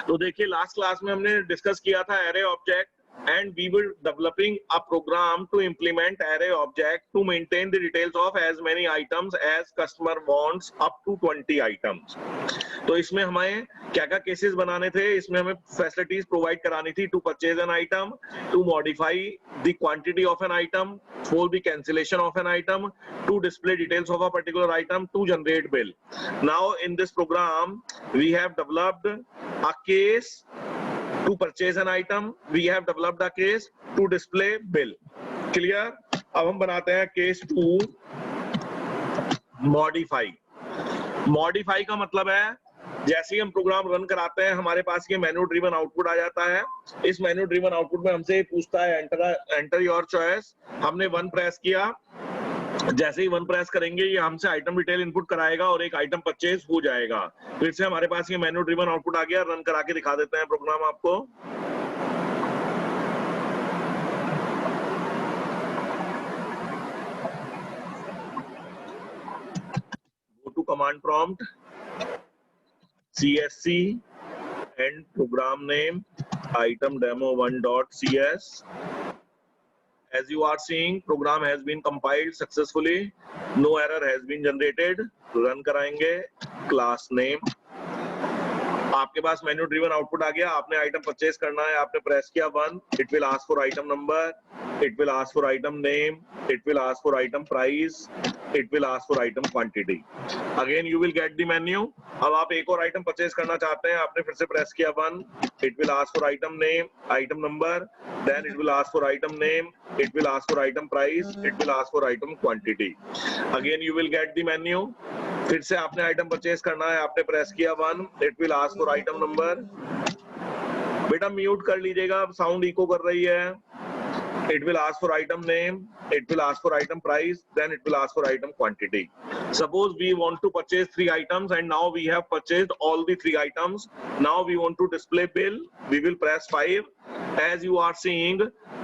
तो देखिए last class में हमने डिस्कस किया था array object, and we were developing a program to implement array object to maintain the details of as many items as customer wants up to 20 items. तो इसमें हमें क्या क्या केसेस बनाने थे, इसमें हमें फैसिलिटीज प्रोवाइड करानी थी to purchase an item, to modify the quantity of an item, for the cancellation of an item, to display details of a particular item, to generate bill. Now in this program we have developed a case to purchase an item, we have developed a case to display bill. Clear? अब हम बनाते हैं case to modify. Modify का मतलब है जैसे ही हम program run कराते हैं हमारे पास ये मेन्यू ड्रिवन आउटपुट आ जाता है. इस मेन्यू ड्रिवन आउटपुट में हमसे पूछता है एंटर योर चॉइस. हमने 1 प्रेस किया, जैसे ही 1 प्रेस करेंगे ये हमसे आइटम डिटेल इनपुट कराएगा और एक आइटम परचेज हो जाएगा. फिर से हमारे पास ये मेन्यू ड्रिवन आउटपुट आ गया. रन करा के दिखा देते हैं प्रोग्राम आपको. Go to command prompt, CSC and program name item demo1.cs. As you are seeing, program has been compiled successfully. No error has been generated. Run कराएंगे. Class name. आपके पास मेन्यू ड्रिवन आउटपुट आ गया. आपने item purchase करना है, आपने press किया 1. It will ask for item number. It will ask for item name. It will ask for item price. It will ask for item quantity. Again you will get the menu. अब आप एक और item purchase करना चाहते हैं, आपने फिर से प्रेस किया 1. It will ask for item name, item number. Then it will ask for item name. It will ask for item price. It will ask for item quantity. Again you will get the menu. फिर से आपने item purchase करना है, आपने press किया 1. It will ask for item number. बेटा mute कर लीजिएगा, साउंड इको कर रही है. It will ask for item name. It will ask for item price. Then it will ask for item quantity. Suppose we want to purchase 3 items and now we have purchased all the 3 items. Now we want to display bill. We will press 5. As you are seeing,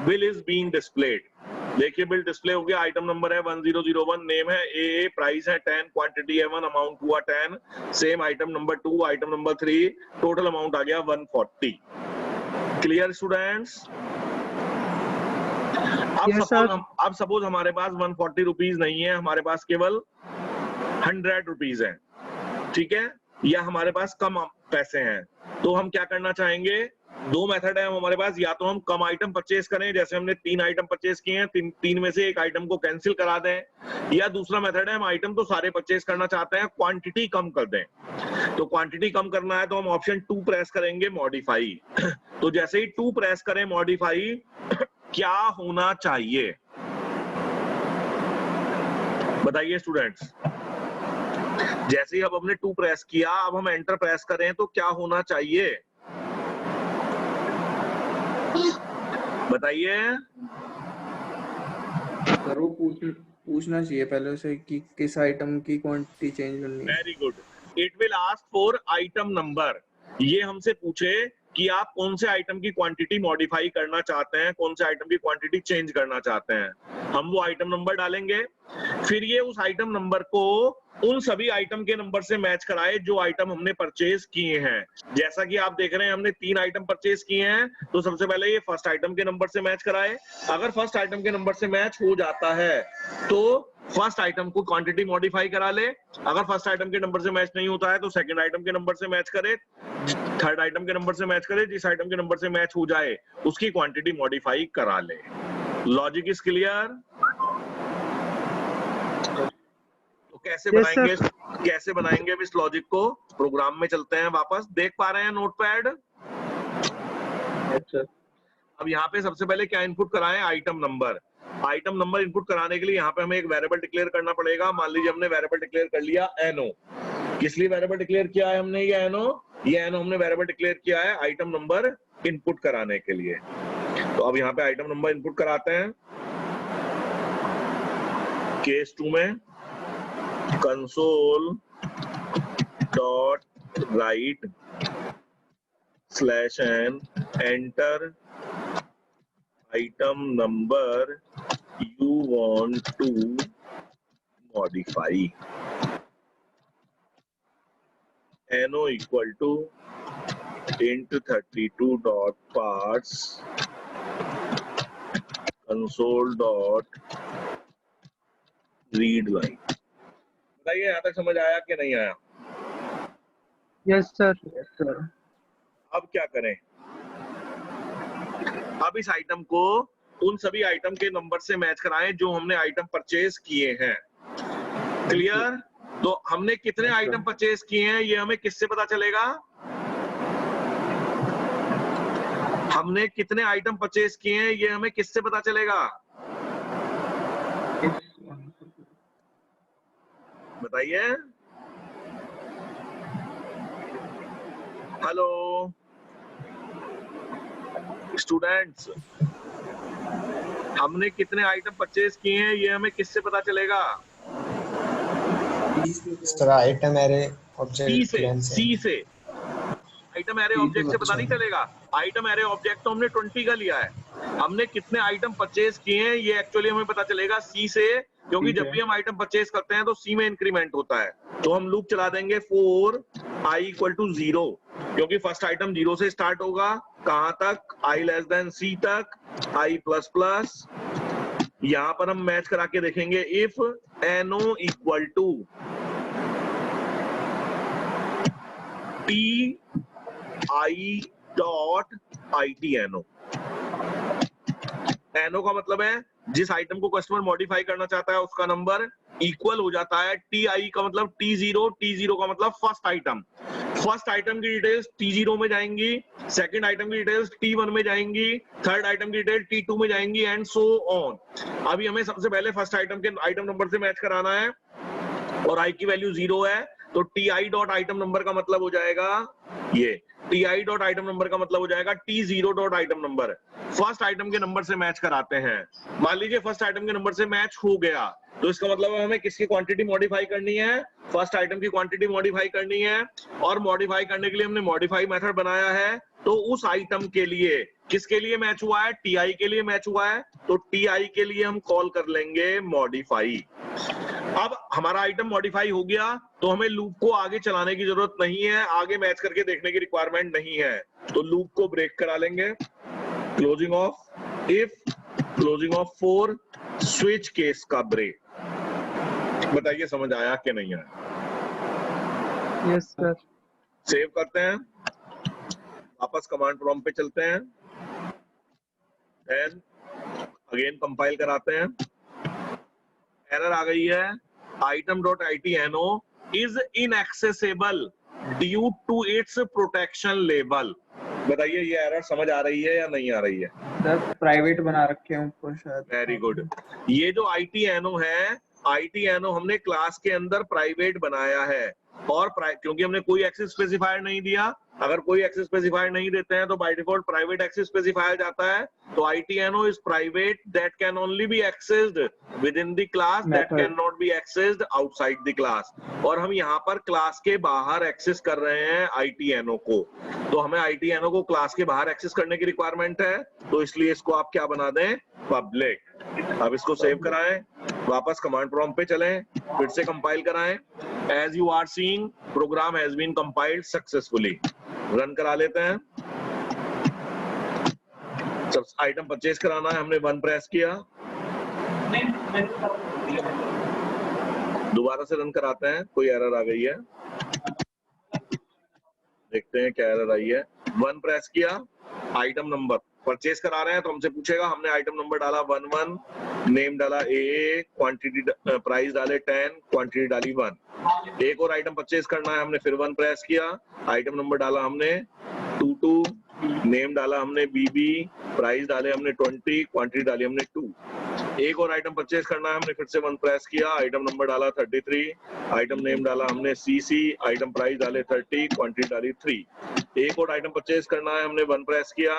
bill is being displayed. देखिए bill display हो गया. Item number है 1001, name है AA, price है 10, quantity है 1, amount हुआ 10. Same item number 2, item number 3, total amount आ गया 140. Clear students? अब सपोज हमारे पास 140 रुपीज नहीं है, हमारे पास केवल 100 रुपीज है, ठीक है, या हमारे पास कम पैसे हैं. तो हम क्या करना चाहेंगे? 2 मेथड है हमारे पास. या तो हम कम आइटम परचेज करें, जैसे हमने 3 आइटम परचेज किए हैं, 3 में से एक आइटम को कैंसिल करा दें. या दूसरा मेथड है हम आइटम तो सारे परचेज करना चाहते हैं, क्वांटिटी कम कर दें. तो क्वांटिटी कम करना है तो हम ऑप्शन 2 प्रेस करेंगे, मॉडिफाई. तो जैसे ही 2 प्रेस करें मॉडिफाई, क्या होना चाहिए बताइए स्टूडेंट्स? जैसे ही अब हमने 2 प्रेस किया, अब हम एंटर प्रेस करें तो क्या होना चाहिए बताइए? सर वो पूछना चाहिए पहले उसे कि किस आइटम की क्वांटिटी चेंज करनी है. Very good. It will ask for item number. ये हमसे पूछे कि आप कौन से आइटम की क्वांटिटी मॉडिफाई करना चाहते हैं, कौन से आइटम की क्वांटिटी चेंज करना चाहते हैं. हम वो आइटम नंबर डालेंगे. फिर ये उस आइटम नंबर को उन सभी आइटम के नंबर से मैच कराए जो आइटम हमने परचेज किए हैं. जैसा कि आप देख रहे हैं हमने 3 आइटम परचेज किए हैं, तो सबसे पहले ये फर्स्ट आइटम के नंबर से मैच कराए. अगर फर्स्ट आइटम के नंबर से मैच हो जाता है तो फर्स्ट आइटम को क्वांटिटी मॉडिफाई करा ले. अगर फर्स्ट आइटम के नंबर से मैच नहीं होता है तो सेकंड आइटम के नंबर से मैच करे, थर्ड आइटम के नंबर से मैच करे. जिस आइटम के नंबर से मैच हो जाए उसकी क्वांटिटी मॉडिफाई करा ले. Logic is clear? तो कैसे बनाएंगे अब इस लॉजिक को? प्रोग्राम में चलते हैं वापस. देख पा रहे हैं नोटपैड? अच्छा. अब यहाँ पे सबसे पहले क्या इनपुट कराएं? Item number. Item number input कराने के लिए यहाँ पे हमें एक वेरिएबल डिक्लेयर करना पड़ेगा. मान लीजिए हमने वेरिएबल डिक्लेयर कर लिया NO. किस लिए वेरिएबल डिक्लेयर किया है हमने ये NO? ये NO हमने वेरिएबल डिक्लेयर किया है आइटम नंबर इनपुट कराने के लिए. तो अब यहाँ पे आइटम नंबर इनपुट कराते हैं. केस 2 में console dot write /n enter item number you want to modify. NO equal to int 32 dot parts console dot read line। बताइए यहाँ तक समझ आया कि नहीं आया? Yes sir. अब क्या करें? अब इस आइटम को उन सभी आइटम के नंबर से मैच कराएं जो हमने आइटम परचेज किए हैं। क्लियर? तो हमने कितने आइटम परचेज किए हैं ये हमें किससे पता चलेगा? हमने कितने आइटम परचेज किए हैं ये हमें किससे पता चलेगा? बताइए। हेलो स्टूडेंट्स, हमने कितने आइटम परचेज किए हैं ये हमें किससे पता चलेगा? Sir item array object C से। आइटम एरे ऑब्जेक्ट से पता नहीं चलेगा। आइटम एरे ऑब्जेक्ट तो हमने 20 का लिया है। हमने कितने आइटम परचेज किए हैं ये एक्चुअली हमें पता चलेगा सी से, क्योंकि जब भी हम आइटम परचेज करते हैं तो सी में इंक्रीमेंट होता है। तो हम लूप चला देंगे फॉर i = 0, क्योंकि फर्स्ट आइटम 0 से स्टार्ट होगा। कहां तक? i < c तक, i++। यहां पर हम मैच करा के देखेंगे इफ no = ti.itno। एनो का मतलब है जिस आइटम को कस्टमर मॉडिफाई करना चाहता है उसका नंबर इक्वल हो जाता है ti का मतलब t0 का मतलब फर्स्ट आइटम। फर्स्ट आइटम की डिटेल्स t0 में जाएंगी, सेकंड आइटम की डिटेल्स t1 में जाएंगी, थर्ड आइटम की डिटेल t2 में जाएंगी एंड सो ऑन। अभी हमें सबसे पहले फर्स्ट आइटम के आइटम नंबर से मैच कराना है और i की वैल्यू 0 है, तो ti.item नंबर का मतलब हो जाएगा ये, ti.item नंबर का मतलब हो जाएगा t0.item नंबर। फर्स्ट आइटम के नंबर से मैच कराते हैं। मान लीजिए फर्स्ट आइटम के नंबर से मैच हो गया, तो इसका मतलब हमें किसकी क्वांटिटी मॉडिफाई करनी है? फर्स्ट आइटम की क्वांटिटी मॉडिफाई करनी है। और मॉडिफाई करने के लिए हमने मॉडिफाई मेथड बनाया है। तो उस आइटम के लिए किसके लिए मैच हुआ है? ti के लिए मैच हुआ है, तो ti के लिए हम कॉल कर लेंगे मॉडिफाई। अब हमारा आइटम मॉडिफाई हो गया तो हमें लूप को आगे चलाने की जरूरत नहीं है, आगे मैच करके देखने की रिक्वायरमेंट नहीं है। तो लूप को ब्रेक करा लेंगे। Closing of if, closing of for, switch case का ब्रेक। बताइए समझ आया कि नहीं आया? Yes sir. सेव करते हैं, वापस कमांड प्रॉम्प्ट पे चलते हैं, देन अगेन कंपाइल कराते हैं। एरर आ गई है, item.itno is inaccessible due to its protection label। बताइए ये एरर समझ आ रही है या नहीं आ रही है? सर प्राइवेट बना रखे हैं ऊपर शायद। Very good. ये जो itno है, itno हमने क्लास के अंदर प्राइवेट बनाया है, और क्योंकि हमने कोई एक्सेस स्पेसिफायर नहीं दिया। अगर कोई एक्सेस स्पेसिफायर नहीं देते हैं तो by default private access specifier जाता है। तो itno is private that can only be accessed within the class, that cannot be accessed outside the class। और हम यहाँ पर क्लास के बाहर एक्सेस कर रहे हैं itno को, तो हमें itno को क्लास के बाहर एक्सेस करने की रिक्वायरमेंट है, तो इसलिए इसको आप क्या बना दें? पब्लिक। अब इसको सेव कराएं, वापस कमांड प्रॉम्प्ट पे चलें, फिर से कंपाइल कराएं। As you are seeing, program has been compiled successfully। Run करा लेते हैं। सब आइटम परचेज कराना है, हमने 1 प्रेस किया, दोबारा से रन कराते हैं। कोई एरर आ गई है, देखते हैं क्या एरर आई है। 1 प्रेस किया, आइटम नंबर परचेज करा रहे हैं तो हमसे पूछेगा, हमने आइटम नंबर डाला 11, नेम डाला AA, क्वांटिटी प्राइस डाले 10, क्वांटिटी डाली 1। एक और आइटम परचेज करना है, हमने फिर 1 प्रेस किया, आइटम नंबर डाला हमने 22, नेम डाला हमने BB, प्राइस डाले हमने 20, क्वांटिटी डाली हमने 2। एक और आइटम परचेज करना है, हमने फिर से 1 प्रेस किया, आइटम नंबर डाला 33, आइटम नेम डाला हमने CC, आइटम प्राइस डाले 30, क्वांटिटी डाली 3। एक और आइटम परचेज करना है, हमने 1 प्रेस किया,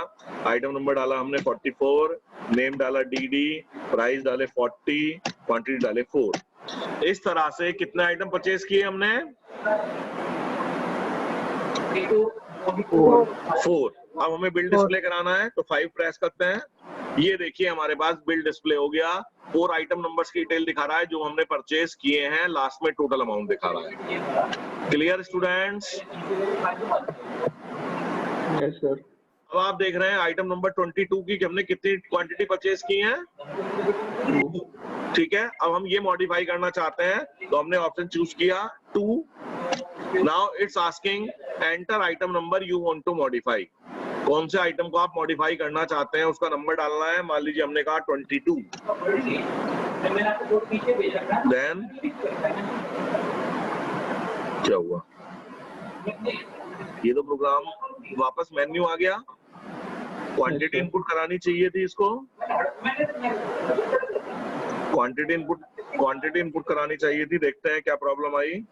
आइटम नंबर डाला हमने 44, नेम डाला DD, प्राइस डाले 40, क्वांटिटी डाले 4। इस तरह से कितने आइटम परचेज किए हमने? 4। अब हमें बिल डिस्प्ले कराना है तो 5 प्रेस करते हैं। ये देखिए हमारे पास बिल डिस्प्ले हो गया। 4 आइटम नंबर्स की डिटेल दिखा रहा है जो हमने परचेज किए हैं, लास्ट में टोटल अमाउंट दिखा रहा है। Clear students? Yes sir. अब आप देख रहे हैं आइटम नंबर 22 की कि हमने कितनी क्वांटिटी परचेज की है, ठीक है। अब हम ये मॉडिफाई करना चाहते हैं तो हमने ऑप्शन चूज किया 2। Now it's asking enter item number you want to modify. कौन से आइटम को आप मॉडिफाई करना चाहते हैं उसका नंबर डालना है। मान लीजिए हमने कहा 22। देन क्या हुआ, ये तो प्रोग्राम वापस मेन्यू आ गया। क्वांटिटी इनपुट करानी चाहिए थी इसको, क्वांटिटी इनपुट करानी चाहिए थी। देखते हैं क्या प्रॉब्लम आई।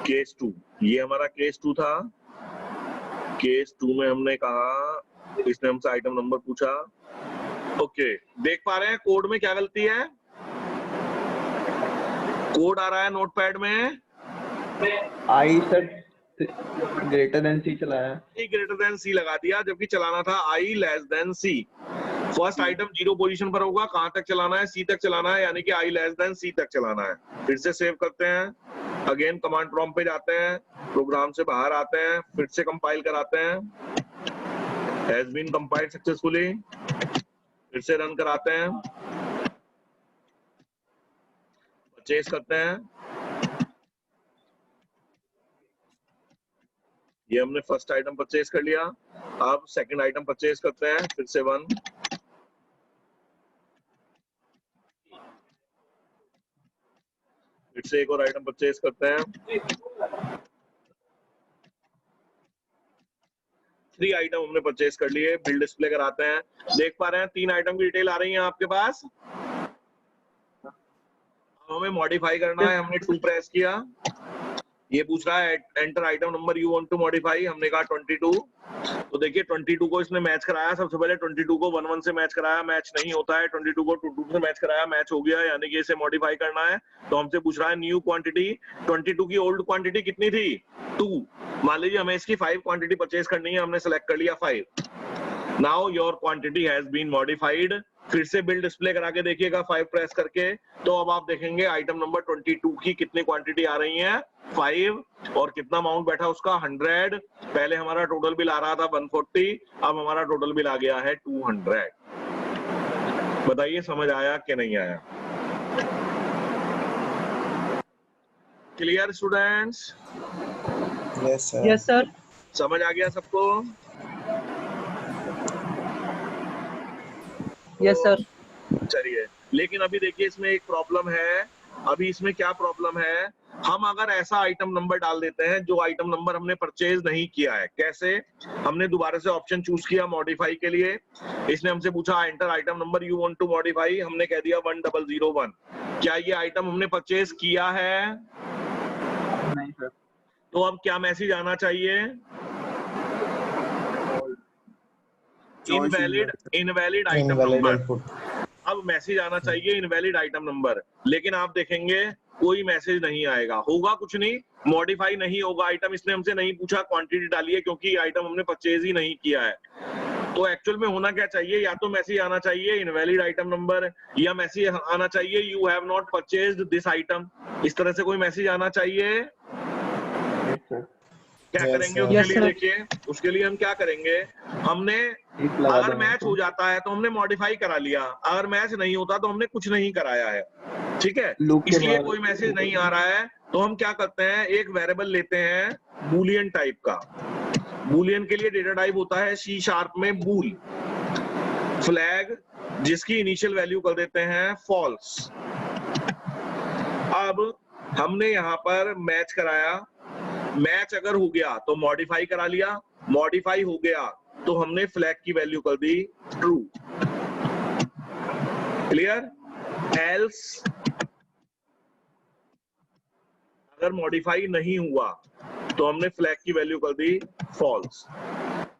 केस 2, ये हमारा केस 2 था। केस 2 में हमने कहा, इसने हमसे आइटम नंबर पूछा। ओके, देख पा रहे हैं कोड में क्या गलती है। कोड आ रहा है नोटपैड में, आई सर ग्रेटर देन सी चलाया, ग्रेटर देन सी लगा दिया, जबकि चलाना था आई लेस देन सी। फर्स्ट आइटम 0 पोजीशन पर होगा, कहां तक चलाना है, सी तक चलाना है, यानी कि आई लेस देन सी तक चलाना है। फिर से सेव करते हैं, अगेन कमांड प्रॉम्प्ट पे जाते हैं, प्रोग्राम से बाहर आते हैं, फिर से कंपाइल कराते हैं। हैज बीन कंपाइल्ड सक्सेसफुली, फिर से रन कराते हैं, परचेज करते हैं। ये हमने फर्स्ट आइटम परचेज कर लिया। अब सेकंड आइटम परचेज करते हैं, फिर से 1। फिर से एक और आइटम परचेज करते हैं। 3 आइटम हमने परचेज कर लिए। बिल डिस्प्ले कराते हैं, देख पा रहे हैं 3 आइटम की डिटेल आ रही है आपके पास। हमें मॉडिफाई करना है, हमने 2 प्रेस किया। ये पूछ रहा है enter item number you want to modify, हमने कहा 22। तो देखिए 22 को इसने मैच कराया। सबसे पहले 22 को 11 से मैच कराया, मैच नहीं होता है। 22 को 22 से मैच कराया, मैच हो गया, यानी कि इसे मॉडिफाई करना है। तो हमसे पूछ रहा है न्यू क्वांटिटी। 22 की ओल्ड क्वांटिटी कितनी थी, 2। मान लीजिए हमें इसकी 5 क्वांटिटी परचेज करनी है, हमने सेलेक्ट कर लिया 5। Now your quantity has been modified. फिर से बिल डिस्प्ले करा के देखिएगा 5 प्रेस करके, तो अब आप देखेंगे आइटम नंबर 22 की कितनी क्वांटिटी आ रही है, 5, और कितना अमाउंट बैठा उसका 100। पहले हमारा टोटल बिल आ रहा था 140, अब हमारा टोटल बिल आ गया है 200। बताइए समझ आया कि नहीं आया। Clear students? Yes sir. Yes sir. समझ आ गया सबको? Yes sir. चलिए, लेकिन अभी देखिए इसमें एक प्रॉब्लम है। अभी इसमें क्या प्रॉब्लम है, हम अगर ऐसा आइटम नंबर डाल देते हैं जो आइटम नंबर हमने परचेज नहीं किया है। कैसे? हमने दोबारा से ऑप्शन चूज किया मॉडिफाई के लिए। इसने हमसे पूछा enter item number you want to modify, हमने कह दिया 1001। क्या ये आइटम हमने परचेज किया है? नहीं सर। तो अब क्या मैसेज आना चाहिए? Invalid item number. अब मैसेज आना चाहिए इनवैलिड आइटम नंबर, लेकिन आप देखेंगे कोई मैसेज नहीं आएगा। होगा कुछ नहीं, मॉडिफाई नहीं होगा आइटम। इसने हमसे नहीं पूछा क्वांटिटी डालिए, क्योंकि आइटम हमने परचेज ही नहीं किया है। तो एक्चुअल में होना क्या चाहिए, या तो मैसेज आना चाहिए इनवैलिड आइटम नंबर, या मैसेज आना चाहिए you have not purchased this item. इस तरह से कोई मैसेज आना चाहिए। क्या करेंगे उसके लिए? देखिए उसके लिए हम क्या करेंगे, हमने अगर मैच हो जाता है तो हमने मॉडिफाई करा लिया, अगर मैच नहीं होता तो हमने कुछ नहीं कराया है, ठीक है। इसलिए कोई मैसेज नहीं आ रहा है, तो हम क्या करते हैं, एक वेरिएबल लेते हैं बूलियन टाइप का। बूलियन के लिए डेटा टाइप होता है C# में बूल फ्लैग, जिसकी इनिशियल वैल्यू कर देते हैं फॉल्स। अब हमने यहाँ पर मैच कराया, मैच अगर हो गया तो मॉडिफाई करा लिया, मॉडिफाई हो गया तो हमने फ्लैग की वैल्यू कर दी ट्रू। क्लियर? एल्स अगर मॉडिफाई नहीं हुआ तो हमने फ्लैग की वैल्यू कर दी फॉल्स।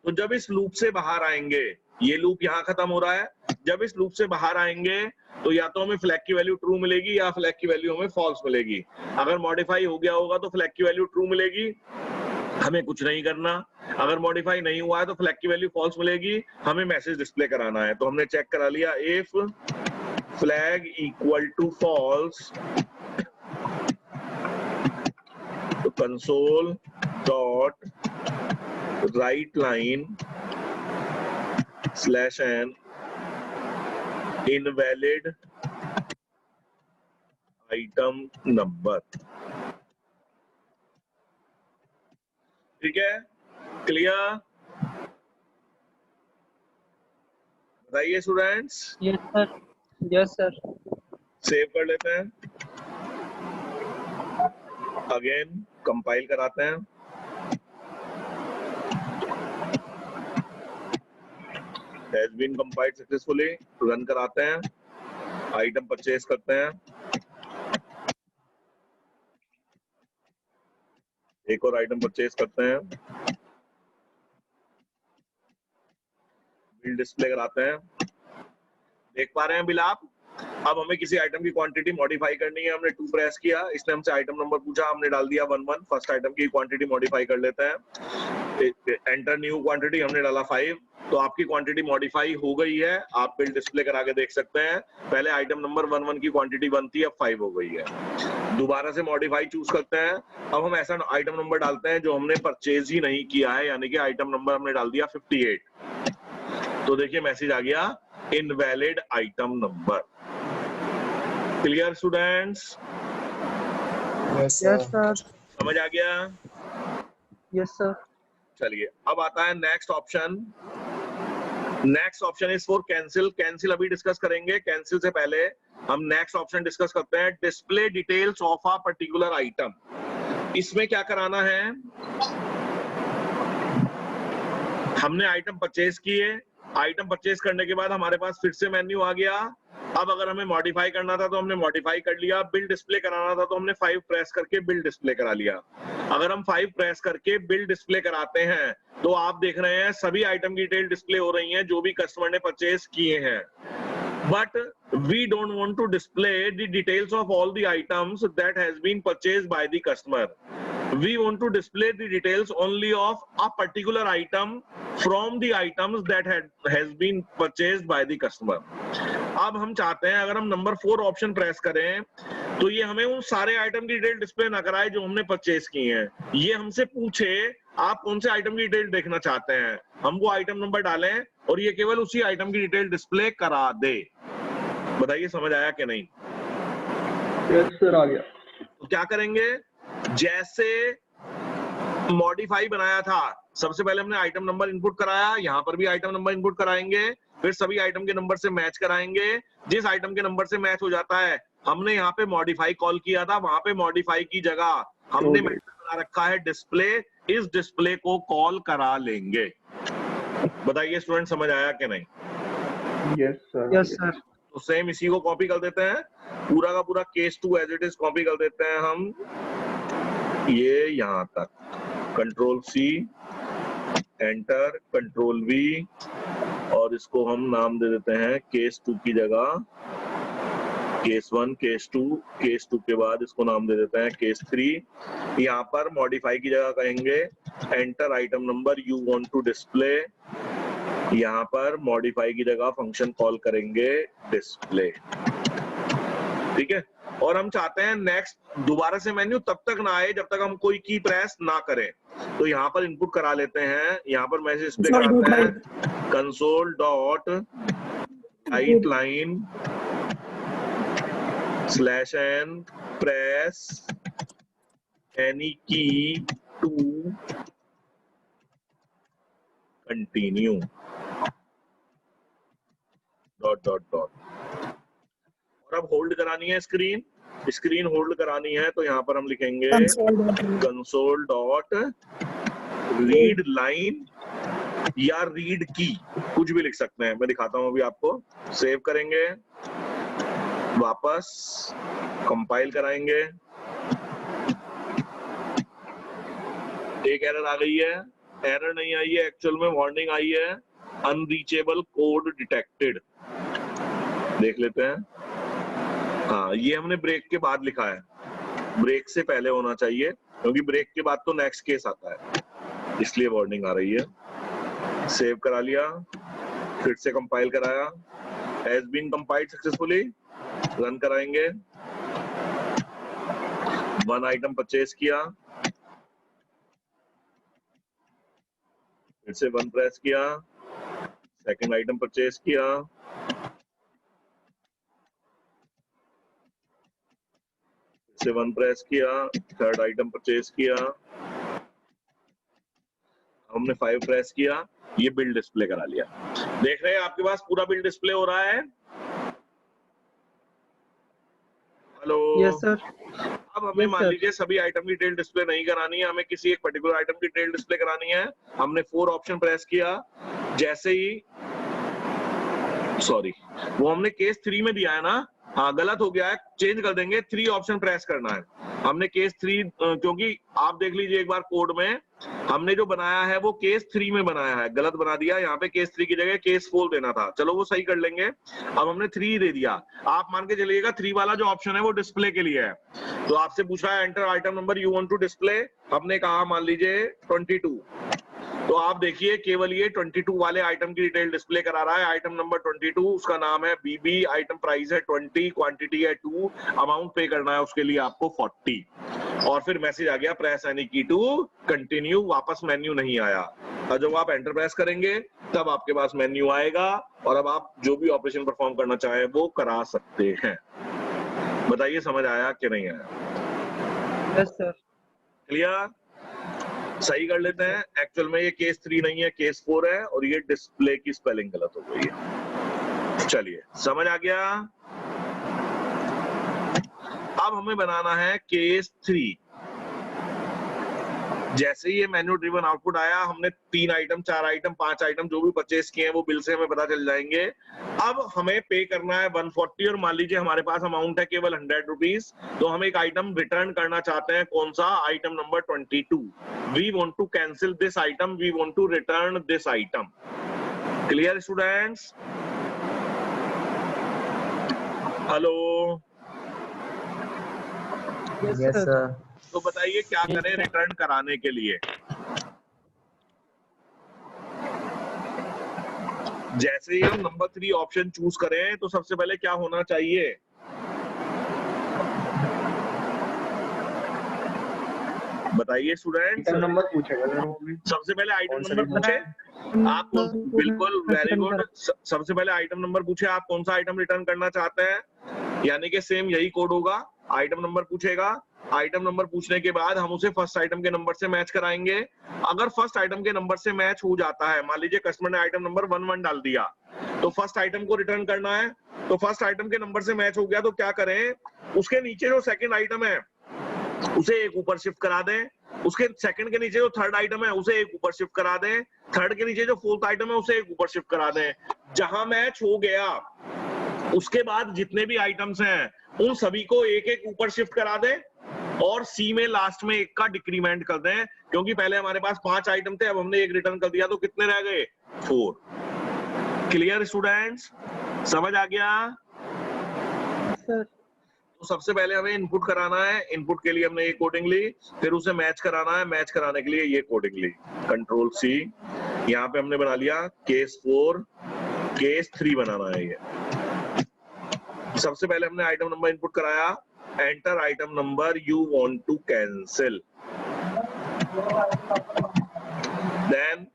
तो जब इस लूप से बाहर आएंगे, ये लूप यहाँ खत्म हो रहा है, जब इस लूप से बाहर आएंगे तो या तो हमें फ्लैग की वैल्यू ट्रू मिलेगी या फ्लैग की वैल्यू हमें फॉल्स मिलेगी। अगर मॉडिफाई हो गया होगा तो फ्लैग की वैल्यू ट्रू मिलेगी, हमें कुछ नहीं करना। अगर मॉडिफाई नहीं हुआ है तो फ्लैग की वैल्यू फॉल्स मिलेगी, हमें मैसेज डिस्प्ले कराना है। तो हमने चेक करा लिया, if flag equal to false console dot write line slash n invalid item number. ठीक है, क्लियर? बताइए students. Yes, sir. Yes, sir. Save कर लेते हैं, अगेन कंपाइल कराते हैं। Has been compiled successfully, run कराते हैं, आइटम परचेज करते हैं, एक और आइटम परचेज करते हैं, बिल डिस्प्ले कराते हैं। देख पा रहे हैं बिल आप? अब हमें किसी आइटम की क्वांटिटी मॉडिफाई करनी है, हमने 2 प्रेस किया, इसने हमसे आइटम नंबर पूछा, हमने डाल दिया 11। फर्स्ट आइटम की क्वांटिटी मॉडिफाई कर लेते हैं, एंटर न्यू क्वांटिटी, हमने डाला 5, तो आपकी क्वांटिटी मॉडिफाई हो गई है। आप बिल डिस्प्ले करा के देख सकते हैं, पहले आइटम नंबर 11 की क्वांटिटी 1 थी, अब 5 हो गई है। दोबारा से मॉडिफाई चूज करते हैं, अब हम ऐसा आइटम नंबर डालते हैं जो हमने परचेज ही नहीं किया है, यानी कि आइटम नंबर हमने डाल दिया 58। तो देखिए मैसेज आ गया, invalid item number. Clear students? Yes, Yes, sir. sir. समझ आ गया? Yes, sir. चलिए अब आता है next option. Next option is for cancel. Cancel अभी डिस्कस करेंगे, कैंसिल से पहले हम नेक्स्ट ऑप्शन डिस्कस करते हैं, display details of a particular item. इसमें क्या कराना है, हमने आइटम परचेज किए, आइटम परचेज करने के बाद हमारे पास फिर से मेन्यू आ गया। अब अगर हमें मॉडिफाई करना था तो हमने मॉडिफाई कर लिया, बिल डिस्प्ले कराना था तो हमने 5 प्रेस करके बिल डिस्प्ले करा लिया। अगर हम 5 प्रेस करके बिल डिस्प्ले कराते हैं तो आप देख रहे हैं सभी आइटम की डिटेल डिस्प्ले हो रही हैं जो भी कस्टमर ने परचेज किए हैं। But we don't want to display the details of all the items that has been purchased by the customer. We want to display the details only of a particular item from the items that has been purchased by the customer. अब हम चाहते हैं अगर हम number 4 option press करें तो ये हमें उन सारे आइटम की डिटेल डिस्प्ले ना कराए जो हमने परचेज किए हैं, ये हमसे पूछे आप कौन से आइटम की डिटेल देखना चाहते हैं, हम वो आइटम नंबर डालें और ये केवल उसी आइटम की डिटेल डिस्प्ले करा दे। बताइए समझ आया कि नहीं? यस सर, आ गया। तो क्या करेंगे, जैसे मॉडिफाई बनाया था, सबसे पहले हमने आइटम नंबर इनपुट कराया, यहाँ पर भी आइटम नंबर इनपुट कराएंगे, फिर सभी आइटम के नंबर से मैच कराएंगे। जिस आइटम के नंबर से मैच हो जाता है, हमने यहाँ पे मॉडिफाई कॉल किया था, वहां पे मॉडिफाई की जगह हमने मेथड बना रखा है डिस्प्ले, इस डिस्प्ले को कॉल करा लेंगे। बताइए स्टूडेंट समझ आया कि नहीं? Yes sir. Yes, sir. तो सेम इसी को कॉपी कर देते हैं, पूरा का पूरा case 2 as it is copy कर देते हैं हम, ये यहाँ तक, control C, enter, control V, और इसको हम नाम दे देते हैं केस 2 की जगह केस 1, केस 2, केस 2 के बाद इसको नाम दे देते हैं केस 3। यहाँ पर मॉडिफाई की जगह कहेंगे enter item number you want to display, यहाँ पर मॉडिफाई की जगह फंक्शन कॉल करेंगे डिस्प्ले। ठीक है, और हम चाहते हैं नेक्स्ट दोबारा से मेन्यू तब तक ना आए जब तक हम कोई की प्रेस ना करें, तो यहाँ पर इनपुट करा लेते हैं, यहाँ पर मैसेज डिस्प्ले कराते हैं, console dot write line slash N press any key to continue dot dot dot, और अब होल्ड करानी है स्क्रीन, स्क्रीन होल्ड करानी है तो यहाँ पर हम लिखेंगे कंसोल डॉट रीड लाइन या रीड की, कुछ भी लिख सकते हैं, मैं दिखाता हूँ अभी आपको। सेव करेंगे, वापस कंपाइल कराएंगे, एक एरर आ गई है, एरर नहीं आई है, एक्चुअल में वार्निंग आई है, अनरीचेबल कोड डिटेक्टेड। देख लेते हैं, हाँ ये हमने ब्रेक के बाद लिखा है, ब्रेक से पहले होना चाहिए क्योंकि ब्रेक के बाद तो नेक्स्ट केस आता है, इसलिए वार्निंग आ रही है। सेव करा लिया, फिर से कंपाइल कराया, has been compiled successfully, run कराएंगे, 1 आइटम परचेज किया, फिर से 1 प्रेस किया, सेकंड आइटम परचेज किया, फिर से 1 प्रेस किया, थर्ड आइटम परचेज किया, हमने 5 प्रेस किया, ये बिल डिस्प्ले करा लिया। देख रहे हैं आपके पास पूरा बिल डिस्प्ले हो रहा है। Hello, yes sir. अब हमें Yes, मान sir. लीजिए सभी आइटम की डिटेल डिस्प्ले नहीं करानी है, हमें किसी एक पर्टिकुलर आइटम की डिटेल डिस्प्ले करानी है। हमने 4 ऑप्शन प्रेस किया, जैसे ही सॉरी वो हमने केस 3 में दिया है ना, हाँ गलत हो गया है, चेंज कर देंगे, 3 ऑप्शन प्रेस करना है। हमने केस 3 क्योंकि आप देख लीजिए एक बार कोड में हमने जो बनाया है वो केस 3 में बनाया है, गलत बना दिया, यहाँ पे केस 3 की जगह केस 4 देना था। चलो वो सही कर लेंगे, अब हमने 3 दे दिया। आप मान के चलिएगा 3 वाला जो ऑप्शन है वो डिस्प्ले के लिए है। तो आपसे पूछा है enter item number you want to display, हमने कहा मान लीजिए 22। तो आप देखिए केवल ये 22 वाले आइटम की डिटेल डिस्प्ले करा रहा है। आइटम नंबर 22, उसका नाम है बीबी, आइटम प्राइस है 20, क्वांटिटी है 2, अमाउंट पे करना है उसके लिए आपको 40, और फिर मैसेज आ गया press any key to continue, वापस मेन्यू नहीं आया। और जब आप एंटर प्रेस करेंगे तब आपके पास मेन्यू आएगा और अब आप जो भी ऑपरेशन परफॉर्म करना चाहें वो करा सकते हैं। बताइए समझ आया कि नहीं आया? Yes sir. क्लियर? सही कर लेते हैं। एक्चुअल में ये केस 3 नहीं है, केस 4 है, और ये डिस्प्ले की स्पेलिंग गलत हो गई है। चलिए समझ आ गया। अब हमें बनाना है केस 3। जैसे ही ये मेन्यू ड्रिवन आउटपुट आया, हमने 3 आइटम, 4 आइटम, 5 आइटम जो भी परचेज किए हैं वो बिल से हमें पता चल जाएंगे। अब हमें पे करना है 140, और मान लीजिए हमारे पास अमाउंट है केवल 100 रुपीज। तो हम एक आइटम रिटर्न करना चाहते हैं, कौन सा? Item number 22। We want to cancel this item, we want to return this item. Clear students? Hello, Yes, sir. तो बताइए क्या करें रिटर्न कराने के लिए? जैसे ही हम नंबर 3 ऑप्शन चूज करें तो सबसे पहले क्या होना चाहिए? बताइए स्टूडेंट्स। आइटम नंबर पूछेगा सर वो भी। सबसे पहले आइटम कौन सा नंबर रिटर्न? पूछे आप, बिल्कुल वेरी गुड। सबसे पहले आइटम नंबर पूछे आप कौन सा आइटम रिटर्न करना चाहते हैं, यानी कि सेम यही कोड होगा। आइटम नंबर पूछेगा, आइटम नंबर पूछने के बाद हम उसे फर्स्ट आइटम के नंबर से मैच कराएंगे। अगर फर्स्ट आइटम के नंबर से मैच हो जाता है, मान लीजिए कस्टमर ने आइटम नंबर 11 डाल दिया, तो फर्स्ट आइटम को रिटर्न करना है। तो फर्स्ट आइटम के नंबर से मैच हो गया तो क्या करें, उसके नीचे जो सेकंड आइटम है उसे एक ऊपर शिफ्ट करा दें, उसके सेकंड के नीचे जो थर्ड आइटम है उसे एक ऊपर शिफ्ट करा दें, थर्ड के नीचे जो फोर्थ आइटम है उसे एक ऊपर शिफ्ट करा दें। जहां मैच हो गया उसके बाद जितने भी आइटम्स हैं उन सभी को एक एक ऊपर शिफ्ट करा दें, और सी में लास्ट में एक का डिक्रीमेंट कर दें, क्योंकि पहले हमारे पास 5 आइटम थे, अब हमने एक रिटर्न कर दिया तो कितने रह गए? 4। Clear students? समझ आ गया? सर। तो सबसे पहले हमें इनपुट कराना है, इनपुट के लिए हमने ये कोडिंग ली, फिर उसे मैच कराना है, मैच कराने के लिए ये कोडिंग ली, कंट्रोल सी। यहाँ पे हमने बना लिया केस 4, केस 3 बनाना है ये। सबसे पहले हमने आइटम नंबर इनपुट कराया, enter item number you want to cancel, then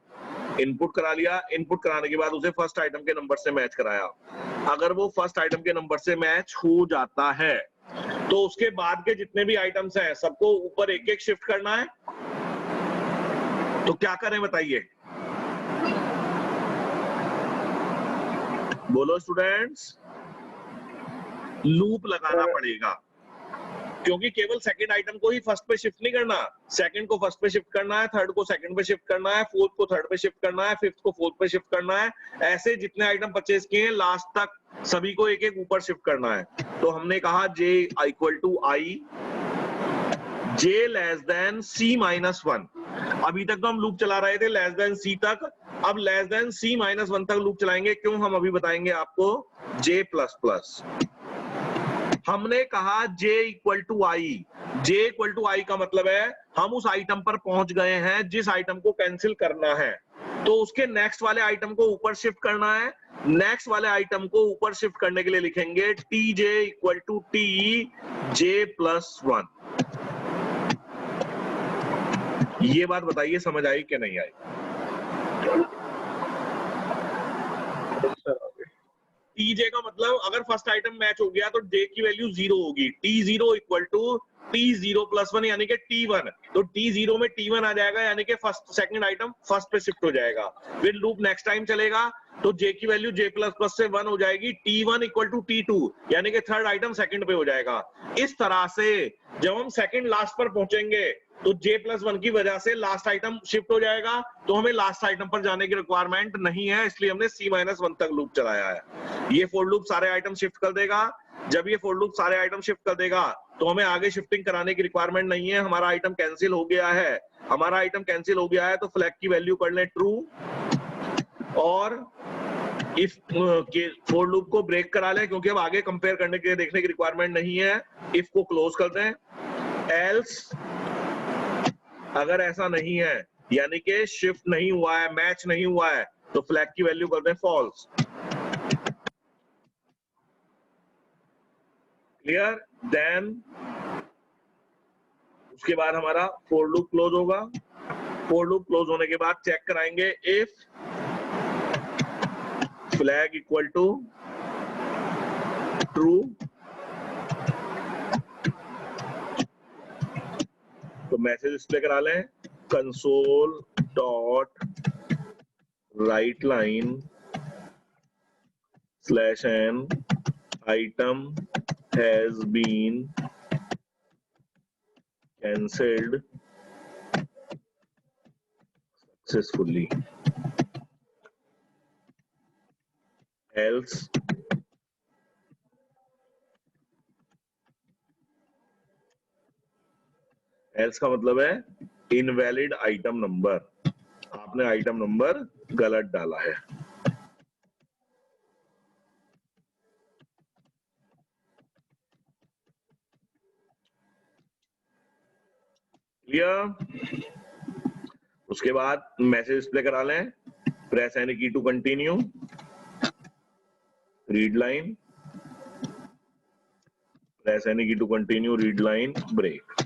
input करा लिया। इनपुट कराने के बाद उसे फर्स्ट आइटम के नंबर से मैच कराया। अगर वो फर्स्ट आइटम के नंबर से मैच हो जाता है तो उसके बाद के जितने भी आइटम्स हैं सबको ऊपर एक एक शिफ्ट करना है। तो क्या करें बताइए, बोलो स्टूडेंट्स। लूप लगाना पड़ेगा, क्योंकि केवल सेकंड आइटम को ही फर्स्ट पे शिफ्ट नहीं करना, सेकंड को फर्स्ट पे शिफ्ट करना है, थर्ड को सेकंड पे शिफ्ट करना है, फोर्थ को थर्ड पे शिफ्ट करना है, फिफ्थ को फोर्थ पे शिफ्ट करना है। ऐसे जितने आइटम परचेज किए हैं लास्ट तक सभी को एक एक ऊपर शिफ्ट करना है। तो हमने कहा J equal to I, J less than C minus 1। अभी तक तो हम लूप चला रहे थे लेस देन C तक, अब लेस देन C माइनस 1 तक लूप चलाएंगे। क्यों, हम अभी बताएंगे आपको। J प्लस प्लस हमने कहा J equal to I, J equal to I का मतलब है हम उस आइटम पर पहुंच गए हैं जिस आइटम को कैंसिल करना है, तो उसके नेक्स्ट वाले आइटम को ऊपर शिफ्ट करना है। नेक्स्ट वाले आइटम को ऊपर शिफ्ट करने के लिए लिखेंगे TJ equal to T J plus 1। ये बात बताइए समझ आई कि नहीं आई? टीजे का मतलब अगर फर्स्ट आइटम मैच हो गया तो जे की वैल्यू 0 होगी, T0 इक्वल टू T0+1 यानी कि T1, तो T0 में T1 आ जाएगा यानी कि फर्स्ट सेकंड आइटम फर्स्ट पे शिफ्ट हो जाएगा। फिर लूप नेक्स्ट टाइम चलेगा तो J की वैल्यू J++ से 1 हो जाएगी, T1 इक्वल टू T2 यानी कि थर्ड आइटम सेकंड पे हो जाएगा। इस तरह से जब हम सेकंड लास्ट पर पहुंचेंगे तो J+1 की वजह से लास्ट आइटम शिफ्ट हो जाएगा, तो हमें लास्ट आइटम पर जाने की रिक्वायरमेंट नहीं है, इसलिए हमने C-1 तक लूप चलाया है। ये फॉर लूप सारे आइटम शिफ्ट कर देगा। जब ये फॉर लूप सारे आइटम शिफ्ट कर देगा तो हमें आगे शिफ्टिंग कराने की रिक्वायरमेंट नहीं है, हमारा आइटम कैंसिल हो गया है। हमारा आइटम कैंसिल हो गया है तो फ्लैग की वैल्यू कर लें ट्रू, और इफ फॉर लूप को ब्रेक करा लें क्योंकि अब आगे कंपेयर करने के देखने की रिक्वायरमेंट नहीं है। इफ को क्लोज कर दें। एल्स अगर ऐसा नहीं है यानी कि शिफ्ट नहीं हुआ है, मैच नहीं हुआ है, तो फ्लैग की वैल्यू कर दें फॉल्स। क्लियर? देन उसके बाद हमारा फॉर लूप क्लोज होगा। फॉर लूप क्लोज होने के बाद चेक कराएंगे if flag equal to true, तो मैसेज डिस्प्ले करा लें console dot write line slash n item has been cancelled successfully, else else का मतलब है इनवैलिड आइटम नंबर, आपने आइटम नंबर गलत डाला है। क्लियर? उसके बाद मैसेज डिस्प्ले करा लें press any key to continue, read line, press any key to continue, read line, break.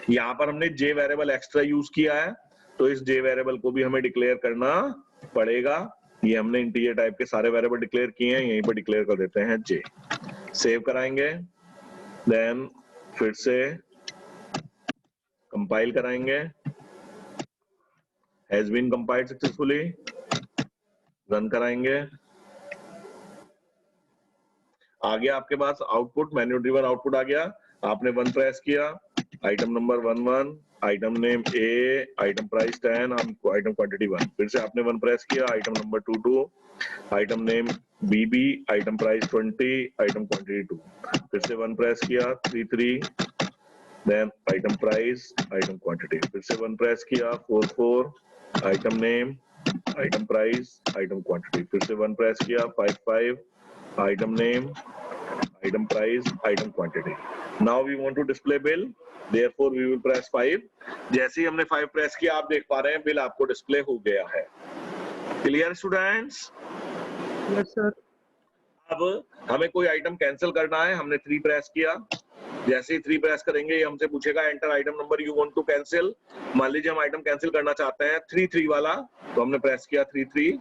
यहां पर हमने जे वेरिएबल एक्स्ट्रा यूज किया है तो इस जे वेरिएबल को भी हमें डिक्लेयर करना पड़ेगा। ये हमने इंटीजर टाइप के सारे वेरिएबल डिक्लेयर किए हैं, यहीं पर डिक्लेयर कर देते हैं जे। सेव कराएंगे, देन फिर से कंपाइल कराएंगे, has been compiled successfully, run कराएंगे। आ गया आपके पास आउटपुट, मेन्यू ड्रिवन आउटपुट आ गया। आपने 1 प्रेस किया, item number 11, item name A, item price 10, item quantity 1। फिर से आपने 1 प्रेस किया, item number 22, item name BB, item price 20, item quantity 2। फिर से 1 प्रेस किया, 33, then item price, item quantity. फिर से 1 प्रेस किया, 44, item name, item price, item quantity. फिर से 1 प्रेस किया, 55, item name, item price, item quantity. Now we want to display bill, therefore we will press 5. जैसे ही हमने 5 प्रेस किया आप देख पा रहे हैं बिल आपको डिस्प्ले हो गया है। Clear students? Yes sir. अब हमें कोई आइटम कैंसिल करना है, हमने 3 प्रेस किया। जैसे ही 3 प्रेस करेंगे ये हमसे पूछेगा enter item number you want to cancel. मान लीजिए हम आइटम कैंसिल करना चाहते हैं 33 वाला, तो हमने प्रेस किया 33,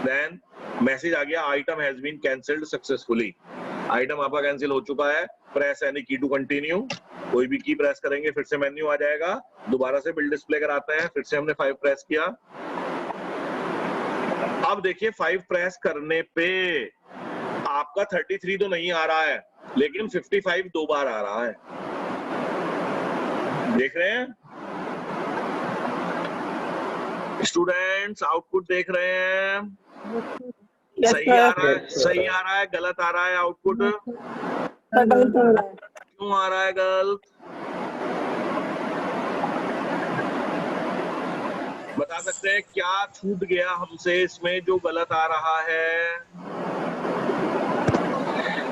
देन मैसेज आ गया item has been cancelled successfully. Item आपका कैंसिल हो चुका है, press any key to continue. कोई भी की प्रेस करेंगे फिर से मेन्यू आ जाएगा, दोबारा से बिल डिस्प्ले कराते हैं। फिर से हमने 5 प्रेस किया। अब देखिए 5 प्रेस करने पे आपका 33 तो नहीं आ रहा है लेकिन 55 2 बार आ रहा है, देख रहे हैं स्टूडेंट्स? आउटपुट देख रहे हैं? सही आ रहा है, सही आ रहा है, गलत आ रहा है आउटपुट? क्यों आ रहा है गलत? बता सकते हैं क्या छूट गया हमसे इसमें जो गलत आ रहा है?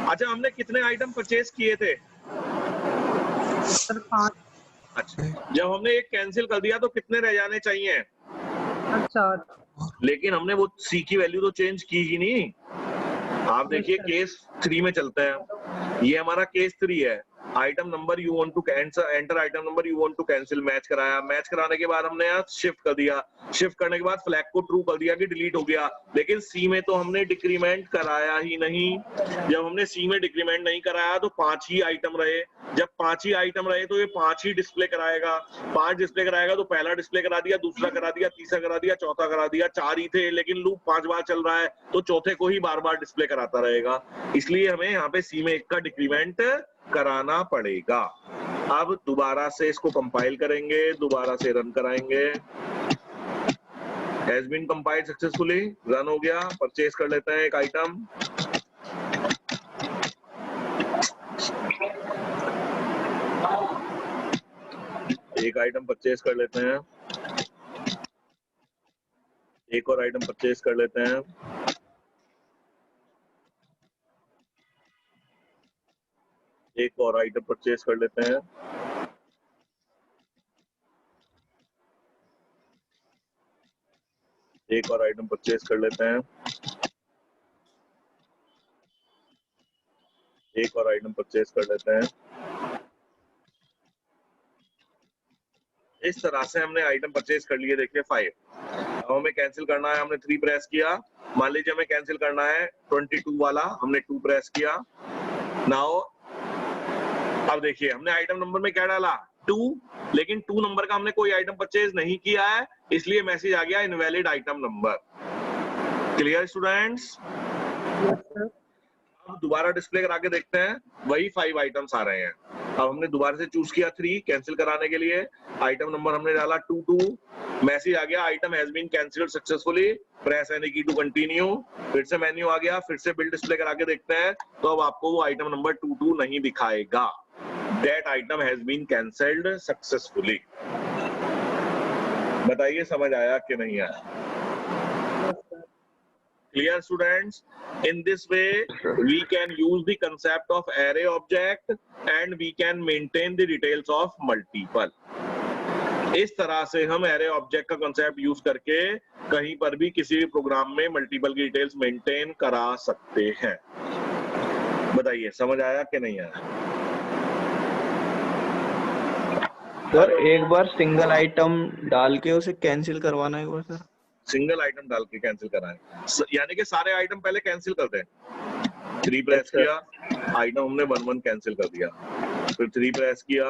अच्छा, हमने कितने आइटम परचेज किए थे? सर 5। अच्छा, जब हमने एक कैंसिल कर दिया तो कितने रह जाने चाहिए? 4। लेकिन हमने वो सी की वैल्यू तो चेंज की ही नहीं। आप देखिए केस 3 में चलते हैं, ये हमारा केस 3 है। Item number you want to enter item number you want to cancel, match कराया, मैच कराने के बाद हमने यहाँ शिफ्ट कर दिया, शिफ्ट करने के बाद फ्लैग को ट्रू कर दिया कि डिलीट हो गया, लेकिन सी में तो हमने डिक्रीमेंट कराया ही नहीं। जब हमने सी में डिक्रीमेंट नहीं कराया तो 5 ही आइटम रहे, जब 5 ही आइटम रहे तो ये 5 ही डिस्प्ले कराएगा, 5 डिस्प्ले कराएगा तो पहला डिस्प्ले करा दिया, दूसरा करा दिया, तीसरा करा दिया, चौथा करा दिया, 4 ही थे लेकिन लूप 5 बार चल रहा है तो चौथे को ही बार बार डिस्प्ले कराता रहेगा, इसलिए हमें यहाँ पे सी में 1 का डिक्रीमेंट कराना पड़ेगा। अब दोबारा से इसको कंपाइल करेंगे, दोबारा से रन कराएंगे। Has been compiled successfully, run हो गया। परचेज कर लेते हैं एक आइटम, एक आइटम परचेज कर लेते हैं, एक और आइटम परचेज कर लेते हैं, एक और आइटम परचेज कर लेते हैं, एक और आइटम परचेज कर लेते हैं, एक और आइटम परचेज कर लेते हैं। इस तरह से हमने आइटम परचेज कर लिए, देखिए 5। अब हमें कैंसिल करना है, हमने 3 प्रेस किया, मान लीजिए हमें कैंसिल करना है 22 वाला, हमने 2 प्रेस किया। नाउ अब देखिए हमने आइटम नंबर में क्या डाला 2, लेकिन 2 नंबर का हमने कोई आइटम परचेज नहीं किया है, इसलिए मैसेज आ गया invalid item number. Clear students? अब दोबारा डिस्प्ले करा के देखते हैं, वही 5 आइटम्स आ रहे हैं। अब हमने दोबारा से चूज किया 3 कैंसिल कराने के लिए, आइटम नंबर हमने डाला 22, मैसेज आ गया item has been cancelled successfully, press any key to continue, फिर से मेन्यू आ गया, फिर से बिल डिस्प्ले करा के देखते हैं, तो अब आपको वो आइटम नंबर 22 नहीं दिखाएगा। That item has been cancelled successfully. बताइए समझ आया कि नहीं आया? Clear students? In this way, we can use the concept of array object and we can maintain the details of multiple. इस तरह से हम array object का concept यूज करके कहीं पर भी किसी भी प्रोग्राम में मल्टीपल की डिटेल्स मेंटेन करा सकते हैं। बताइए समझ आया कि नहीं आया? सर एक बार सिंगल आइटम डाल के उसे कैंसिल करवाना है एक बार सर। सिंगल आइटम डाल के कैंसिल कराएं, यानी कि सारे आइटम पहले कैंसिल कर दें। 3 प्रेस किया, आइटम हमने 1 कैंसिल कर दिया, फिर 3 प्रेस किया,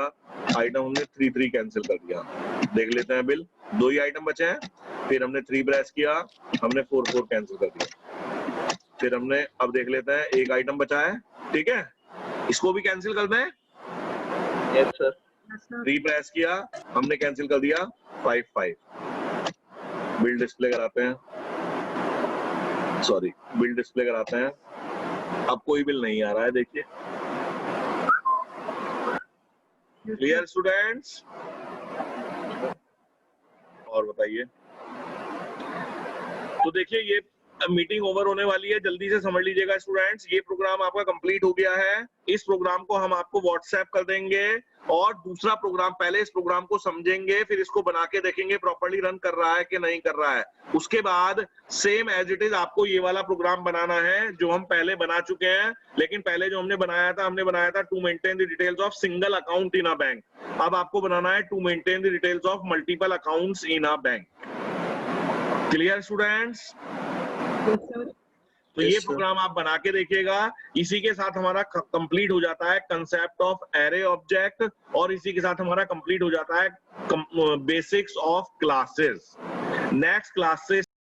आइटम हमने 3 कैंसिल कर दिया। देख लेते हैं बिल, 2 ही आइटम बचे हैं, फिर हमने 3 प्रेस किया, हमने 4 कैंसिल कर दिया, फिर हमने अब देख लेते हैं एक आइटम बचा है, ठीक है, इसको भी कैंसिल कर दें। Yes sir. 3 प्रेस किया, हमने कैंसिल कर दिया 5। बिल डिस्प्ले कराते हैं, सॉरी बिल डिस्प्ले कराते हैं, अब कोई बिल नहीं आ रहा है, देखिए। Clear students? और बताइए। तो देखिए ये मीटिंग ओवर होने वाली है, जल्दी से समझ लीजिएगा स्टूडेंट्स। ये प्रोग्राम आपका कंप्लीट हो गया है, इस प्रोग्राम को हम आपको व्हाट्सएप कर देंगे और दूसरा प्रोग्राम, पहले इस प्रोग्राम को समझेंगे, फिर इसको बना के देखेंगे प्रॉपर्ली रन कर रहा है कि नहीं कर रहा है। उसके बाद सेम एज इट इज आपको ये वाला प्रोग्राम बनाना है जो हम पहले बना चुके हैं, लेकिन पहले जो हमने बनाया था to maintain the details of single account in a bank. अब आपको बनाना है to maintain the details of multiple accounts in a bank. Clear students? तो ये प्रोग्राम आप बना के देखिएगा। इसी के साथ हमारा कंप्लीट हो जाता है कंसेप्ट ऑफ एरे ऑब्जेक्ट और इसी के साथ हमारा कंप्लीट हो जाता है basics of classes. Next class से